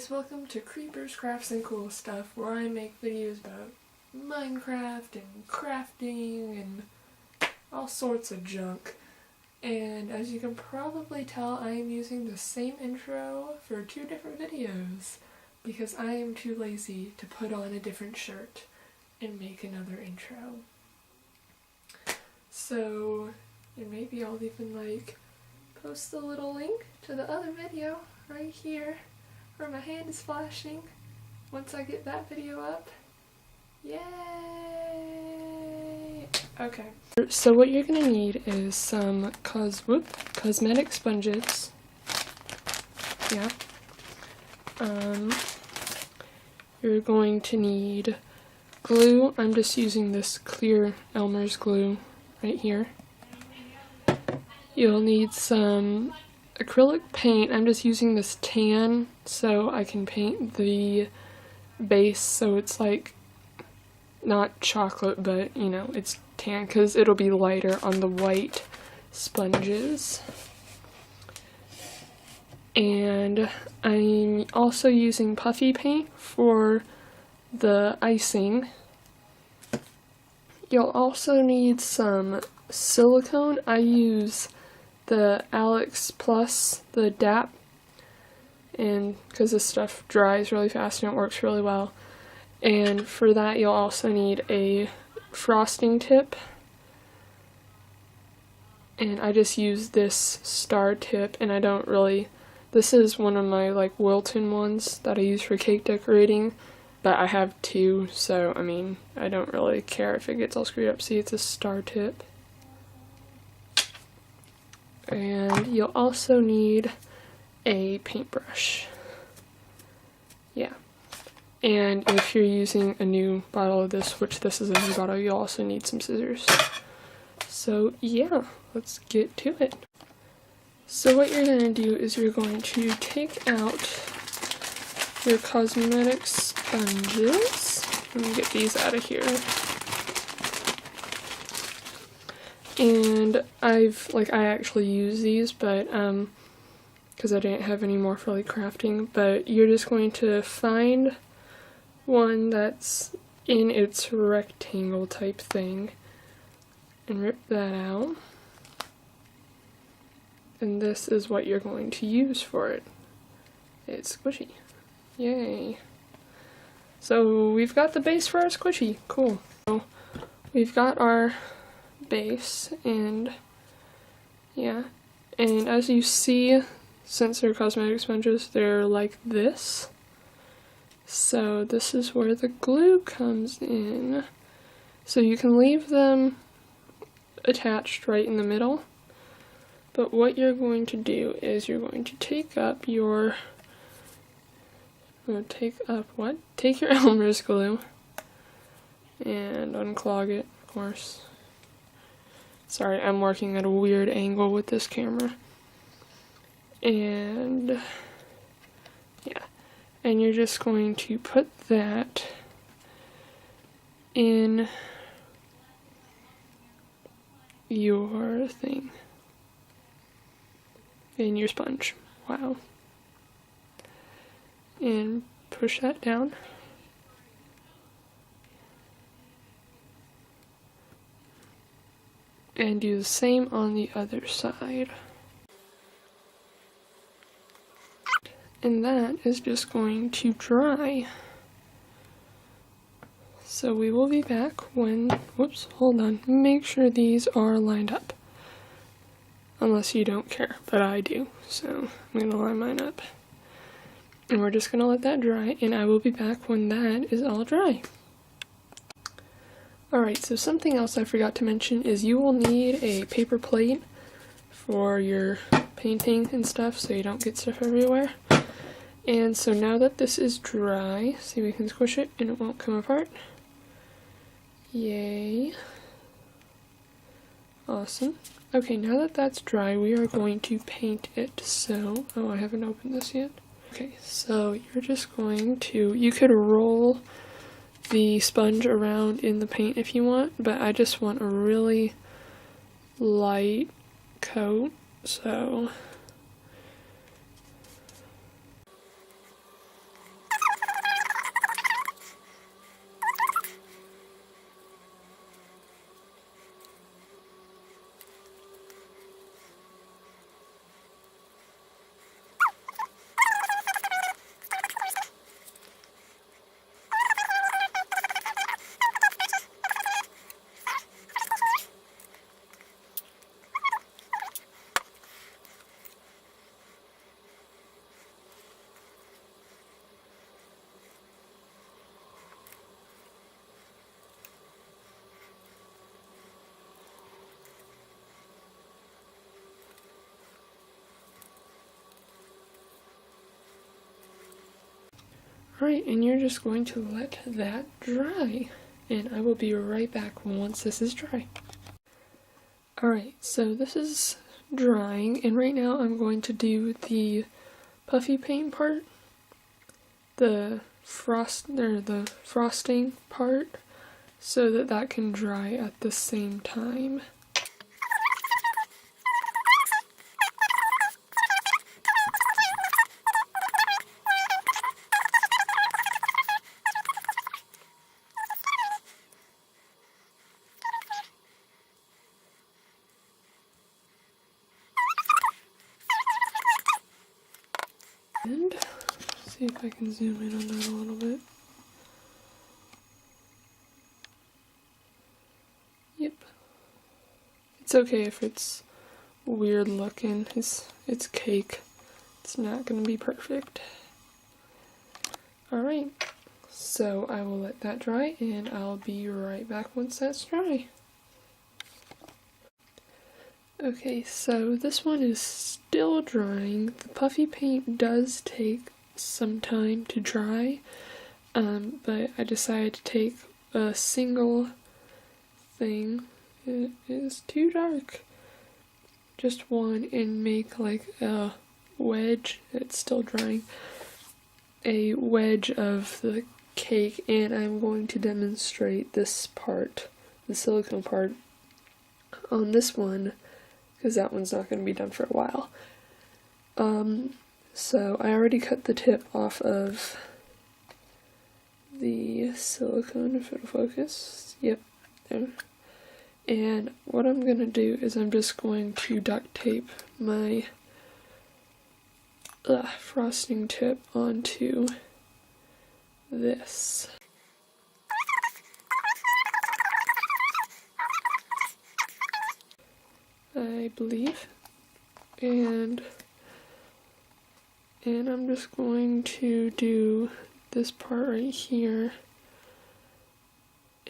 guys, welcome to Creepers, Crafts, and Cool Stuff, where I make videos about Minecraft and crafting and all sorts of junk. And as you can probably tell, I am using the same intro for two different videos because I am too lazy to put on a different shirt and make another intro. So, and maybe I'll even post a little link to the other video right here where my hand is flashing once I get that video up. Yay! Okay. So what you're gonna need is some cosmetic sponges. Yeah. You're going to need glue. I'm just using this clear Elmer's glue right here. You'll need some acrylic paint. I'm just using this tan so I can paint the base so it's like not chocolate, but you know, it's tan because it'll be lighter on the white sponges. And I'm also using puffy paint for the icing. You'll also need some silicone. I use the Alex Plus, the DAP, and because this stuff dries really fast and it works really well. And for that you'll also need a frosting tip, and I just use this star tip, and I don't really, this is one of my Wilton ones that I use for cake decorating, but I have two, so I mean I don't really care if it gets all screwed up. See, it's a star tip. And you'll also need a paintbrush. Yeah. And if you're using a new bottle of this, which this is a new bottle, you'll also need some scissors. So yeah, let's get to it. So what you're going to do is you're going to take out your cosmetic sponges. Let me get these out of here. And I actually use these, but because I didn't have any more for crafting, but you're just going to find one that's in its rectangle type thing and rip that out. And this is what you're going to use for it. It's squishy. Yay. So we've got the base for our squishy. Cool. So we've got our base, and yeah, and as you see, since they're cosmetic sponges, they're like this. So this is where the glue comes in. So you can leave them attached right in the middle, but what you're going to do is you're going to take your Elmer's glue and unclog it, of course. Sorry, I'm working at a weird angle with this camera. And yeah, and you're just going to put that in your thing, in your sponge. Wow. And push that down. And do the same on the other side. And that is just going to dry. So we will be back when, whoops, hold on, make sure these are lined up. Unless you don't care, but I do. So I'm going to line mine up. And we're just going to let that dry, and I will be back when that is all dry. Alright, so something else I forgot to mention is you will need a paper plate for your painting and stuff so you don't get stuff everywhere. And so now that this is dry, see, we can squish it and it won't come apart. Yay. Awesome. Okay, now that that's dry, we are going to paint it. So, oh, I haven't opened this yet. Okay, so you're just going to, you could roll the sponge around in the paint if you want, but I just want a really light coat, so Alright, and you're just going to let that dry. And I will be right back once this is dry. Alright, so this is drying, and right now I'm going to do the puffy paint part, the frosting part, so that that can dry at the same time. And see if I can zoom in on that a little bit. Yep. It's okay if it's weird looking. It's cake. It's not gonna be perfect. Alright, so I will let that dry and I'll be right back once that's dry. Okay, so this one is still drying. The puffy paint does take some time to dry, but I decided to take a single thing. It is too dark. Just one, and make like a wedge. It's still drying. A wedge of the cake, and I'm going to demonstrate this part, the silicone part, on this one, because that one's not going to be done for a while. So I already cut the tip off of the silicone, if it'll focus. Yep, there. And what I'm going to do is I'm just going to duct tape my frosting tip onto this. I believe. And I'm just going to do this part right here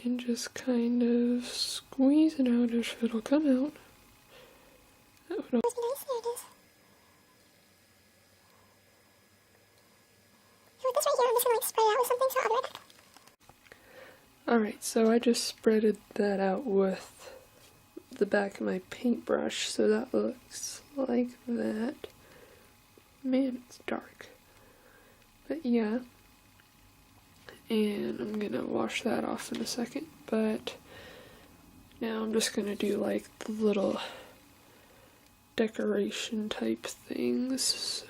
and just kind of squeeze it out if it'll come out. That would nice. There it is. So with this right here, I'm just gonna like spread it out with something, so I'll be right back. Alright, so I just spreaded that out with the back of my paintbrush, so that looks like that. Man, it's dark. But yeah. And I'm gonna wash that off in a second, but now I'm just gonna do like the little decoration type things.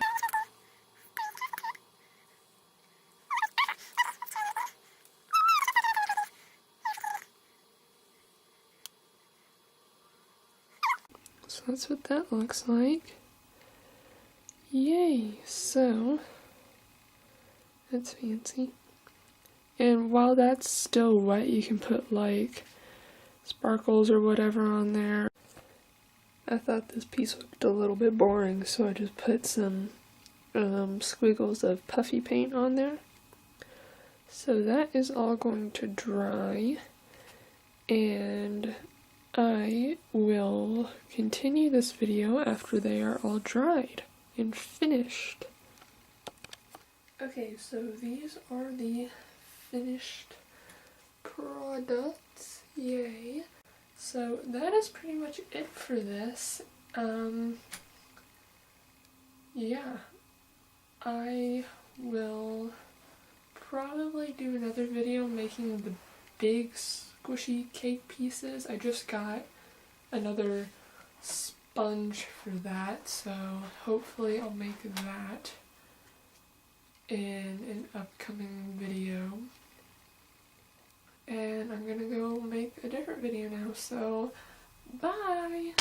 So that's what that looks like. Yay! So that's fancy. And while that's still wet, you can put like sparkles or whatever on there. I thought this piece looked a little bit boring, so I just put some squiggles of puffy paint on there. So that is all going to dry, and I will continue this video after they are all dried and finished. Okay, so these are the finished products. Yay. So that is pretty much it for this. Yeah, I will probably do another video making the big squishy cake pieces. I just got another sponge for that, so hopefully I'll make that in an upcoming video. And I'm gonna go make a different video now, so bye!